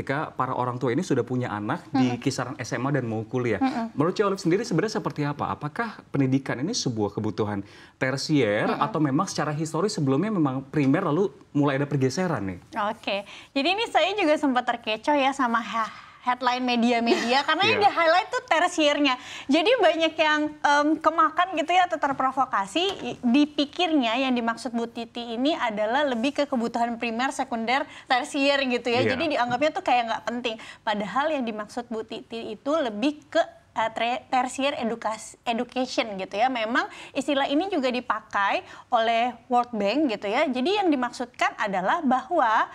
ketika para orang tua ini sudah punya anak di kisaran SMA dan mau kuliah. Menurut Cik Olive sendiri sebenarnya seperti apa? Apakah pendidikan ini sebuah kebutuhan tersier atau memang secara historis sebelumnya memang primer lalu mulai ada pergeseran nih? Oke, jadi ini saya juga sempat terkecoh ya sama headline media-media karena yang di-highlight tuh tersiernya. Jadi banyak yang kemakan gitu ya atau terprovokasi, dipikirnya yang dimaksud Bu Titi ini adalah lebih ke kebutuhan primer, sekunder, tersier gitu ya. Jadi dianggapnya tuh kayak nggak penting. Padahal yang dimaksud Bu Titi itu lebih ke tertiary education gitu ya. Memang istilah ini juga dipakai oleh World Bank gitu ya. Jadi yang dimaksudkan adalah bahwa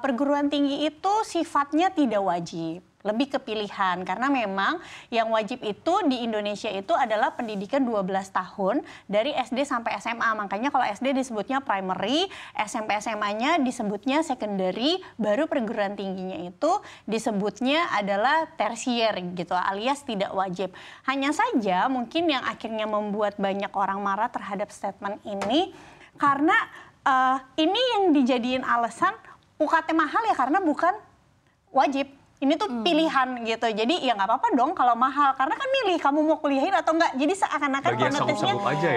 perguruan tinggi itu sifatnya tidak wajib, lebih ke pilihan, karena memang yang wajib itu di Indonesia itu adalah pendidikan 12 tahun dari SD sampai SMA. Makanya kalau SD disebutnya primary, SMP SMA-nya disebutnya secondary, baru perguruan tingginya itu disebutnya adalah tersier gitu, alias tidak wajib. Hanya saja mungkin yang akhirnya membuat banyak orang marah terhadap statement ini karena ini yang dijadiin alasan UKT mahal ya karena bukan wajib. Ini tuh pilihan gitu, jadi ya nggak apa-apa dong kalau mahal, karena kan milih kamu mau kuliahin atau enggak, jadi seakan-akan konotasinya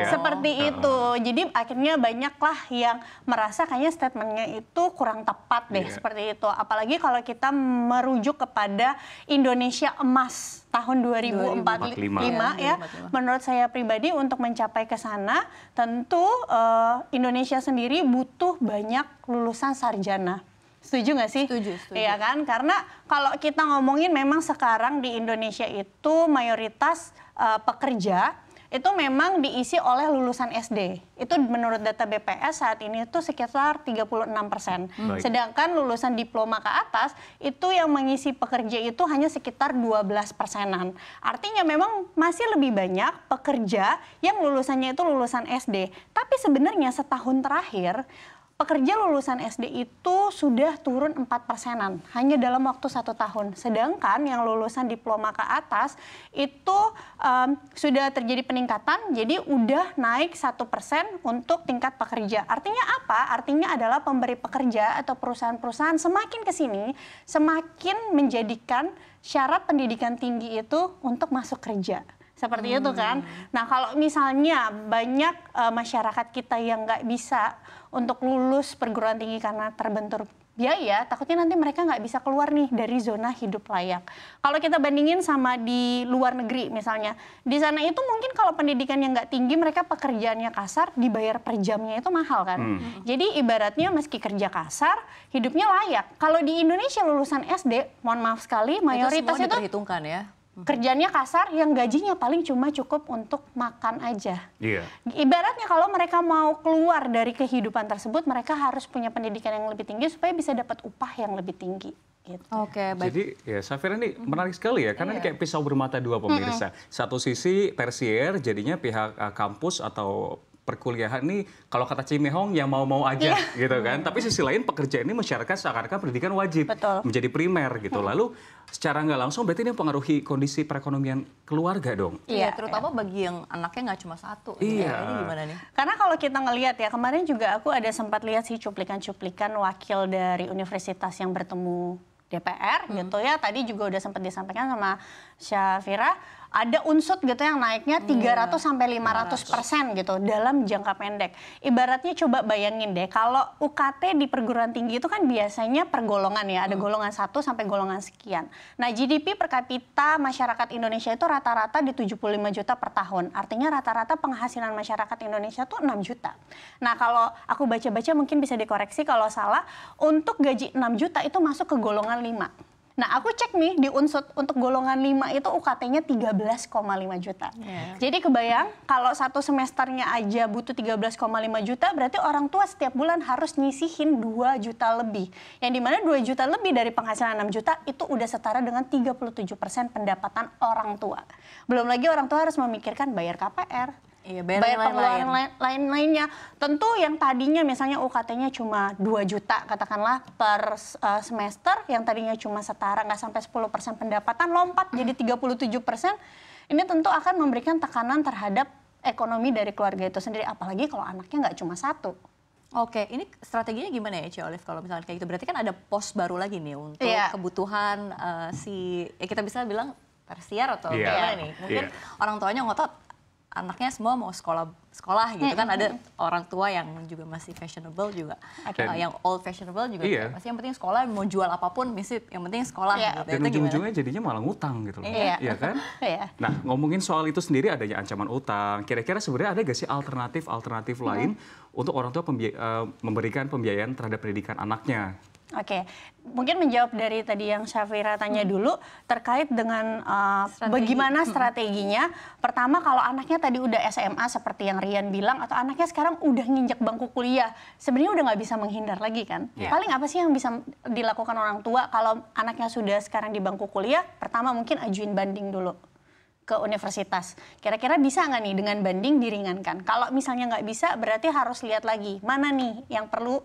seperti itu. Jadi akhirnya banyaklah yang merasa kayaknya statementnya itu kurang tepat deh, seperti itu. Apalagi kalau kita merujuk kepada Indonesia Emas tahun 2045 ya. Menurut saya pribadi untuk mencapai ke sana, tentu Indonesia sendiri butuh banyak lulusan sarjana. Setuju nggak sih? Setuju. Iya kan? Karena kalau kita ngomongin memang sekarang di Indonesia itu mayoritas pekerja itu memang diisi oleh lulusan SD. Itu menurut data BPS saat ini itu sekitar 36%. Sedangkan lulusan diploma ke atas itu yang mengisi pekerja itu hanya sekitar 12%-an. Artinya memang masih lebih banyak pekerja yang lulusannya itu lulusan SD. Tapi sebenarnya setahun terakhir pekerja lulusan SD itu sudah turun 4%-an hanya dalam waktu 1 tahun. Sedangkan yang lulusan diploma ke atas itu sudah terjadi peningkatan, jadi udah naik 1% untuk tingkat pekerja. Artinya apa? Artinya adalah pemberi pekerja atau perusahaan-perusahaan semakin ke sini semakin menjadikan syarat pendidikan tinggi itu untuk masuk kerja. Seperti itu kan. Nah kalau misalnya banyak masyarakat kita yang nggak bisa untuk lulus perguruan tinggi karena terbentur biaya, takutnya nanti mereka nggak bisa keluar nih dari zona hidup layak. Kalau kita bandingin sama di luar negeri misalnya, di sana itu mungkin kalau pendidikan yang nggak tinggi, mereka pekerjaannya kasar, dibayar per jamnya itu mahal kan. Jadi ibaratnya meski kerja kasar, hidupnya layak. Kalau di Indonesia lulusan SD, mohon maaf sekali, mayoritas itu diperhitungkan ya. Kerjanya kasar yang gajinya paling cuma cukup untuk makan aja. Ibaratnya kalau mereka mau keluar dari kehidupan tersebut, mereka harus punya pendidikan yang lebih tinggi supaya bisa dapat upah yang lebih tinggi. Gitu. Baik. Jadi ya Safira ini menarik sekali ya, karena ini kayak pisau bermata dua pemirsa. Satu sisi tersier, jadinya pihak kampus atau perkuliahan nih kalau kata Cimehong yang mau-mau aja gitu kan. Tapi sisi lain pekerja ini masyarakat seakan-akan pendidikan wajib menjadi primer gitu. Lalu secara nggak langsung berarti ini mempengaruhi kondisi perekonomian keluarga dong. Iya, terutama bagi yang anaknya nggak cuma satu. Ini gimana nih? Karena kalau kita ngelihat ya, kemarin juga aku ada sempat lihat sih cuplikan-cuplikan wakil dari universitas yang bertemu DPR gitu ya. Tadi juga udah sempat disampaikan sama Syafira, ada unsut gitu yang naiknya 300 sampai 500% gitu dalam jangka pendek. Ibaratnya coba bayangin deh, kalau UKT di perguruan tinggi itu kan biasanya per golongan ya, ada golongan 1 sampai golongan sekian. Nah, GDP per kapita masyarakat Indonesia itu rata-rata di 75 juta per tahun. Artinya rata-rata penghasilan masyarakat Indonesia tuh 6 juta. Nah, kalau aku baca-baca mungkin bisa dikoreksi kalau salah, untuk gaji 6 juta itu masuk ke golongan 5. Nah, aku cek nih di unsut untuk golongan 5 itu UKT-nya 13,5 juta. Jadi kebayang kalau satu semesternya aja butuh 13,5 juta, berarti orang tua setiap bulan harus nyisihin 2 juta lebih. Yang dimana 2 juta lebih dari penghasilan 6 juta itu udah setara dengan 37% pendapatan orang tua. Belum lagi orang tua harus memikirkan bayar KPR. Bayar pengeluaran lain-lainnya. Tentu yang tadinya misalnya UKT-nya cuma 2 juta katakanlah per semester, yang tadinya cuma setara nggak sampai 10% pendapatan, lompat jadi 37%. Ini tentu akan memberikan tekanan terhadap ekonomi dari keluarga itu sendiri. Apalagi kalau anaknya nggak cuma satu. Oke, ini strateginya gimana ya, Ci Olive, kalau misalnya kayak gitu? Berarti kan ada pos baru lagi nih untuk kebutuhan kita bisa bilang tersier atau gimana nih? Mungkin orang tuanya ngotot anaknya semua mau sekolah gitu kan, ada orang tua yang juga masih fashionable juga, yang old fashionable juga, pasti yang penting sekolah, mau jual apapun, yang penting sekolah. Gitu. Dan ujung-ujungnya jadinya malah ngutang gitu loh, iya kan? Nah, ngomongin soal itu sendiri, adanya ancaman utang, kira-kira sebenarnya ada gak sih alternatif lain untuk orang tua memberikan pembiayaan terhadap pendidikan anaknya? Oke, mungkin menjawab dari tadi yang Syafira tanya dulu terkait dengan bagaimana strateginya. Pertama, kalau anaknya tadi udah SMA seperti yang Rian bilang, atau anaknya sekarang udah nginjek bangku kuliah, sebenarnya udah nggak bisa menghindar lagi kan. Paling apa sih yang bisa dilakukan orang tua kalau anaknya sudah sekarang di bangku kuliah? Pertama mungkin ajuin banding dulu ke universitas. Kira-kira bisa nggak nih dengan banding diringankan? Kalau misalnya nggak bisa, berarti harus lihat lagi mana nih yang perlu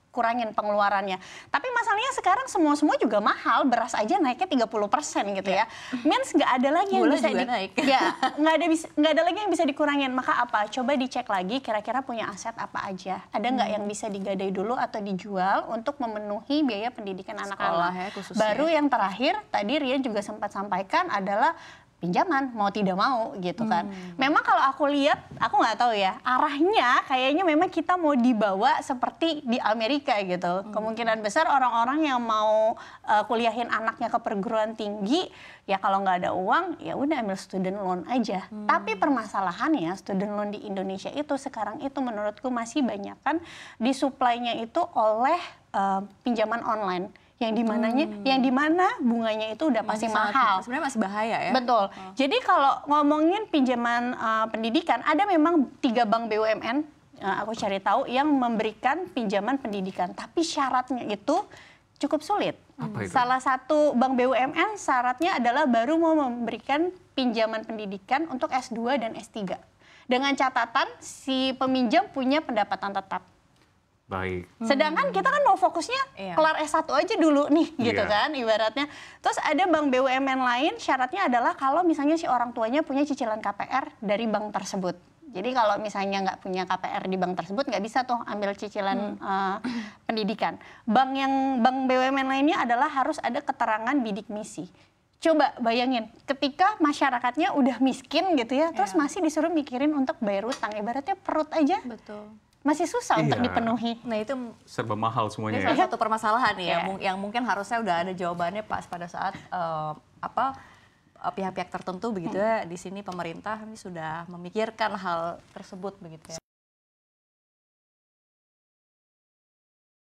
kurangin pengeluarannya. Tapi masalahnya sekarang semua juga mahal, beras aja naiknya 30% gitu ya. Means nggak ada lagi yang bisa nggak ada lagi yang bisa dikurangin. Maka apa? Coba dicek lagi kira-kira punya aset apa aja. Ada nggak yang bisa digadai dulu atau dijual untuk memenuhi biaya pendidikan anak-anak. Baru yang terakhir, tadi Rian juga sempat sampaikan adalah pinjaman, mau tidak mau gitu kan. Memang kalau aku lihat, aku nggak tahu ya, arahnya kayaknya memang kita mau dibawa seperti di Amerika gitu. Kemungkinan besar orang-orang yang mau kuliahin anaknya ke perguruan tinggi, ya kalau nggak ada uang, ya udah ambil student loan aja. Tapi permasalahannya student loan di Indonesia itu sekarang itu menurutku masih banyak kan disuplainya itu oleh pinjaman online. Yang dimana bunganya itu udah pasti mahal. Sebenarnya masih bahaya ya. Betul. Jadi kalau ngomongin pinjaman pendidikan, ada memang 3 bank BUMN, aku cari tahu, yang memberikan pinjaman pendidikan. Tapi syaratnya itu cukup sulit. Apa itu? Salah satu bank BUMN syaratnya adalah baru mau memberikan pinjaman pendidikan untuk S2 dan S3. Dengan catatan si peminjam punya pendapatan tetap. Baik. Sedangkan kita kan mau fokusnya kelar S1 aja dulu nih gitu kan ibaratnya. Terus ada bank BUMN lain syaratnya adalah kalau misalnya si orang tuanya punya cicilan KPR dari bank tersebut. Jadi kalau misalnya nggak punya KPR di bank tersebut nggak bisa tuh ambil cicilan pendidikan. Bank BUMN lainnya adalah harus ada keterangan bidik misi. Coba bayangin, ketika masyarakatnya udah miskin gitu ya, terus masih disuruh mikirin untuk bayar utang, ibaratnya perut aja. Betul. Masih susah untuk dipenuhi. Nah itu serba mahal semuanya. Ini salah satu permasalahan nih yang mungkin harusnya udah ada jawabannya pas pada saat pihak-pihak tertentu begitu ya, di sini pemerintah ini sudah memikirkan hal tersebut begitu ya.